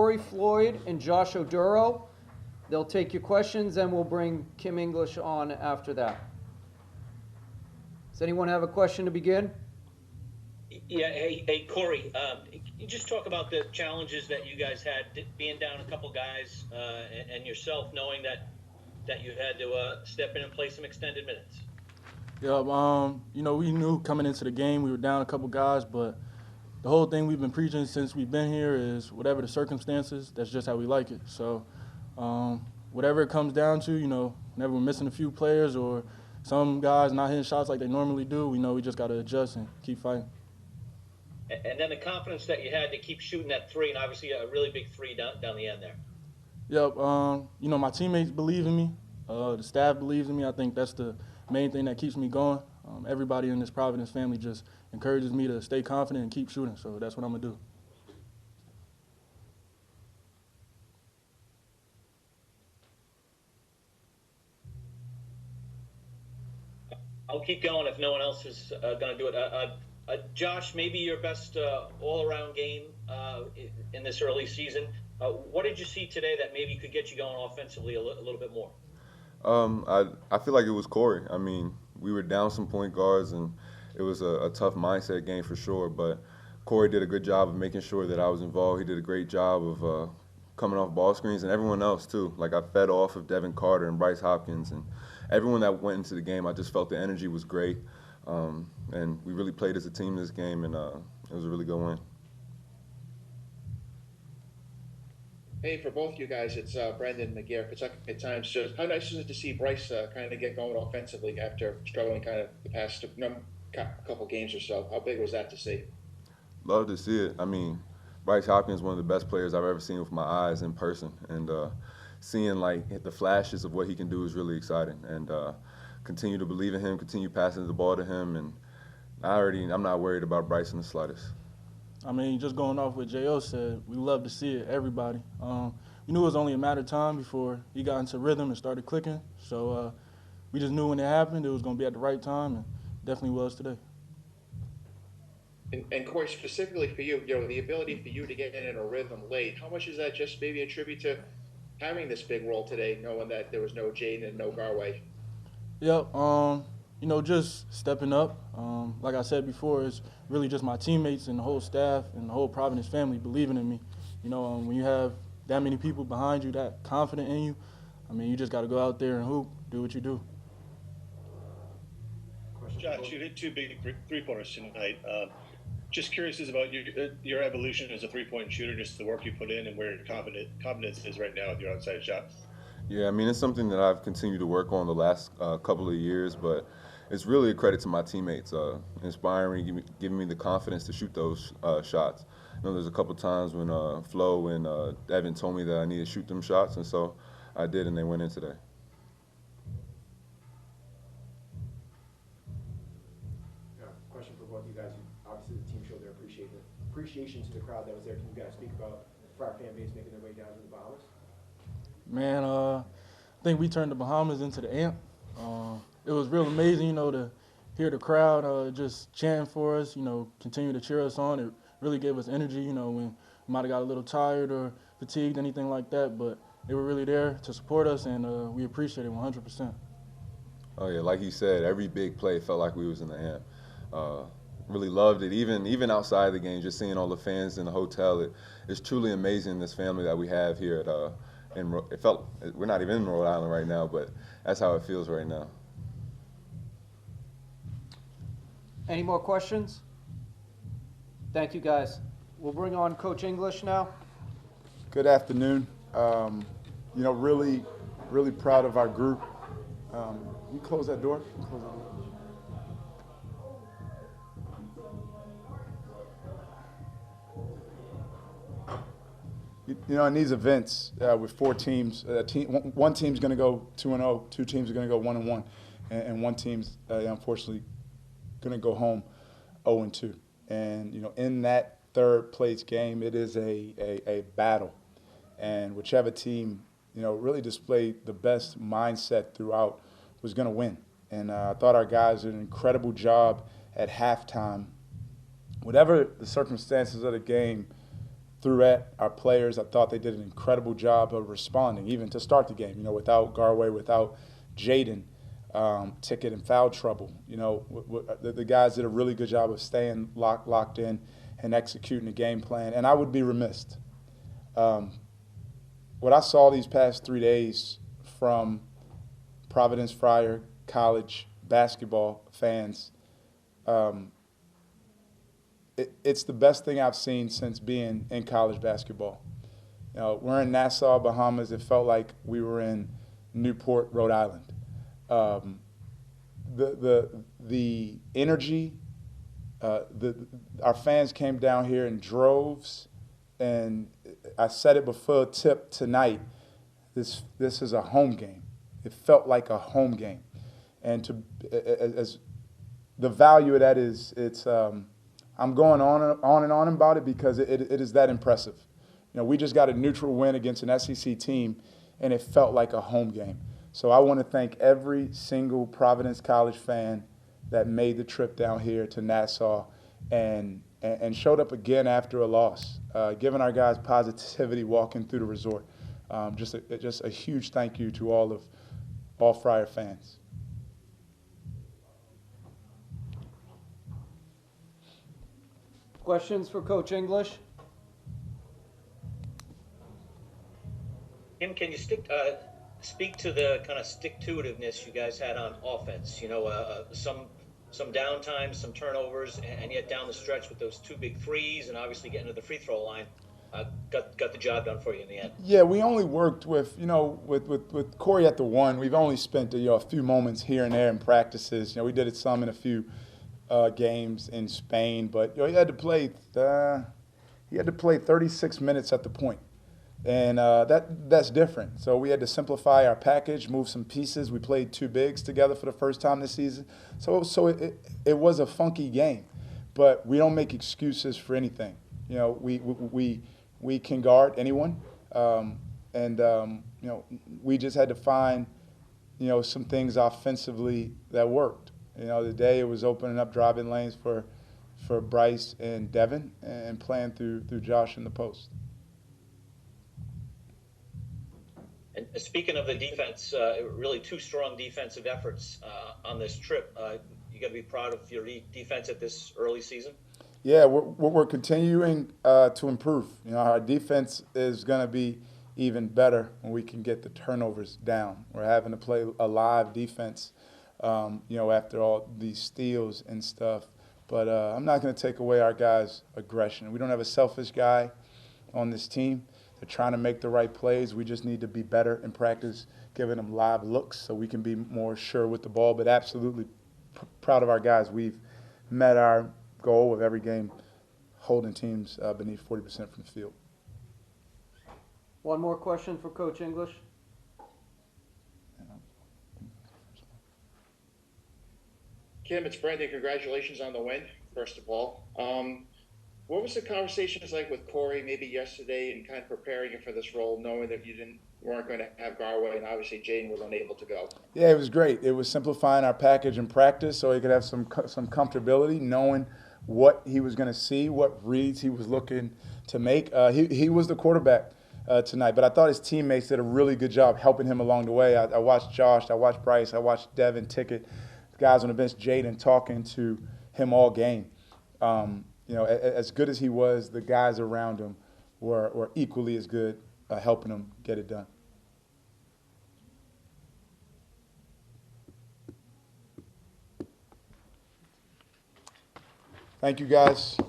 Corey, Floyd, and Josh Oduro. They'll take your questions, and we'll bring Kim English on after that. Does anyone have a question to begin? Yeah, hey, Corey, you just talk about the challenges that you guys had being down a couple guys and yourself knowing that you had to step in and play some extended minutes. Yeah, we knew coming into the game we were down a couple guys, but the whole thing we've been preaching since we've been here is whatever the circumstances, that's just how we like it. So whatever it comes down to, whenever we're missing a few players or some guys not hitting shots like they normally do, we know we just got to adjust and keep fighting. And then the confidence that you had to keep shooting that three, and obviously a really big three down the end there. Yep, my teammates believe in me. The staff believes in me. I think that's the main thing that keeps me going. Everybody in this Providence family just encourages me to stay confident and keep shooting, so that's what I'm going to do. I'll keep going if no one else is going to do it. Josh, maybe your best all-around game in this early season. What did you see today that maybe could get you going offensively a little bit more? I feel like it was Corey. I mean, we were down some point guards, and it was a tough mindset game for sure. But Corey did a good job of making sure that I was involved. He did a great job of coming off ball screens, and everyone else too. Like, I fed off of Devin Carter and Bryce Hopkins, and everyone that went into the game. I just felt the energy was great, and we really played as a team this game, and it was a really good win. Hey, for both you guys, it's Brendan McGear, Pawtucket Times. So how nice is it to see Bryce kind of get going offensively after struggling kind of the past couple games or so? How big was that to see? Love to see it. I mean, Bryce Hopkins is one of the best players I've ever seen with my eyes in person, and seeing like the flashes of what he can do is really exciting. And continue to believe in him, continue passing the ball to him, and I'm not worried about Bryce in the slightest. I mean, just going off what J.O. said, we love to see it, everybody. We knew it was only a matter of time before he got into rhythm and started clicking. So we just knew when it happened, it was going to be at the right time, and definitely was today. And Corey, specifically for you, the ability for you to get in a rhythm late, how much is that just maybe a tribute to having this big role today, knowing that there was no Jaden and no Garway? Yep, just stepping up. Like I said before, it's really just my teammates and the whole staff and the whole Providence family believing in me. When you have that many people behind you, that confident in you, I mean, you just got to go out there and hoop, do what you do. Josh, you hit two big three-pointers tonight. Just curious about your evolution as a three-point shooter, just the work you put in and where your confidence is right now with your outside shots. Yeah, I mean, it's something that I've continued to work on the last couple of years, but it's really a credit to my teammates, inspiring, giving me the confidence to shoot those shots. There's a couple times when Flo and Devin told me that I needed to shoot them shots, and so I did, and they went in today. Yeah, question for both of you guys. Obviously, the team showed their appreciation to the crowd that was there. Can you guys speak about the Friar fan base making their way down to the Bahamas? Man, I think we turned the Bahamas into the amp. It was real amazing, to hear the crowd just chanting for us, continue to cheer us on. It really gave us energy, when we might have got a little tired or fatigued, anything like that. But they were really there to support us, and we appreciate it 100%. Oh, yeah, like you said, every big play felt like we was in the amp. Really loved it. Even outside the game, just seeing all the fans in the hotel, it's truly amazing, this family that we have here at we're not even in Rhode Island right now, but that's how it feels right now. Any more questions? Thank you, guys. We'll bring on Coach English now. Good afternoon. Really, really proud of our group. You close that door? Close that door. In these events with four teams, one team's going to go 2-0, two teams are going to go 1-1, and one team's unfortunately going to go home 0-2. And in that third place game, it is a battle, and whichever team really displayed the best mindset throughout was going to win. And I thought our guys did an incredible job at halftime. Whatever the circumstances of the game, threw at our players. I thought they did an incredible job of responding, even to start the game. Without Garway, without Jaden, ticket and foul trouble. The guys did a really good job of staying locked in and executing the game plan. And I would be remiss. What I saw these past 3 days from Providence Friar college basketball fans, it's the best thing I've seen since being in college basketball. We're in Nassau, Bahamas. It felt like we were in Newport, Rhode Island. The energy, our fans came down here in droves, and I said it before tip tonight. This is a home game. It felt like a home game, and as the value of that is, I'm going on and on about it because it is that impressive. We just got a neutral win against an SEC team, and it felt like a home game. So I want to thank every single Providence College fan that made the trip down here to Nassau and showed up again after a loss, giving our guys positivity walking through the resort. Just a huge thank you to all Friar fans. Questions for Coach English? Kim, can you speak to the kind of stick-to-itiveness you guys had on offense? Some downtime, some turnovers, and yet down the stretch with those 2 big threes, and obviously getting to the free throw line, got the job done for you in the end. Yeah, we only worked with Corey at the 1. We've only spent a few moments here and there in practices. We did it some in a few games in Spain, but he had to play 36 minutes at the point. And that's different. So we had to simplify our package, move some pieces. We played 2 bigs together for the first time this season. So it was a funky game, but we don't make excuses for anything. We can guard anyone, we just had to find some things offensively that worked. Today it was opening up driving lanes for Bryce and Devin and playing through Josh in the post. And speaking of the defense, really 2 strong defensive efforts on this trip. You got to be proud of your defense at this early season. Yeah, we're continuing to improve. Our defense is going to be even better when we can get the turnovers down. We're having to play a live defense, after all these steals and stuff. But I'm not going to take away our guys' aggression. We don't have a selfish guy on this team. They're trying to make the right plays. We just need to be better in practice, giving them live looks so we can be more sure with the ball. But absolutely proud of our guys. We've met our goal of every game holding teams beneath 40% from the field. One more question for Coach English. Kim, it's Brandon. Congratulations on the win, first of all. What was the conversations like with Corey maybe yesterday and kind of preparing him for this role, knowing that you weren't going to have Garway and obviously Jaden was unable to go? Yeah, it was great. It was simplifying our package in practice so he could have some comfortability, knowing what he was going to see, what reads he was looking to make. He was the quarterback tonight, but I thought his teammates did a really good job helping him along the way. I watched Josh, I watched Bryce, I watched Devin, Ticket, the guys on the bench, Jaden, talking to him all game. As good as he was, the guys around him were equally as good, helping him get it done. Thank you, guys.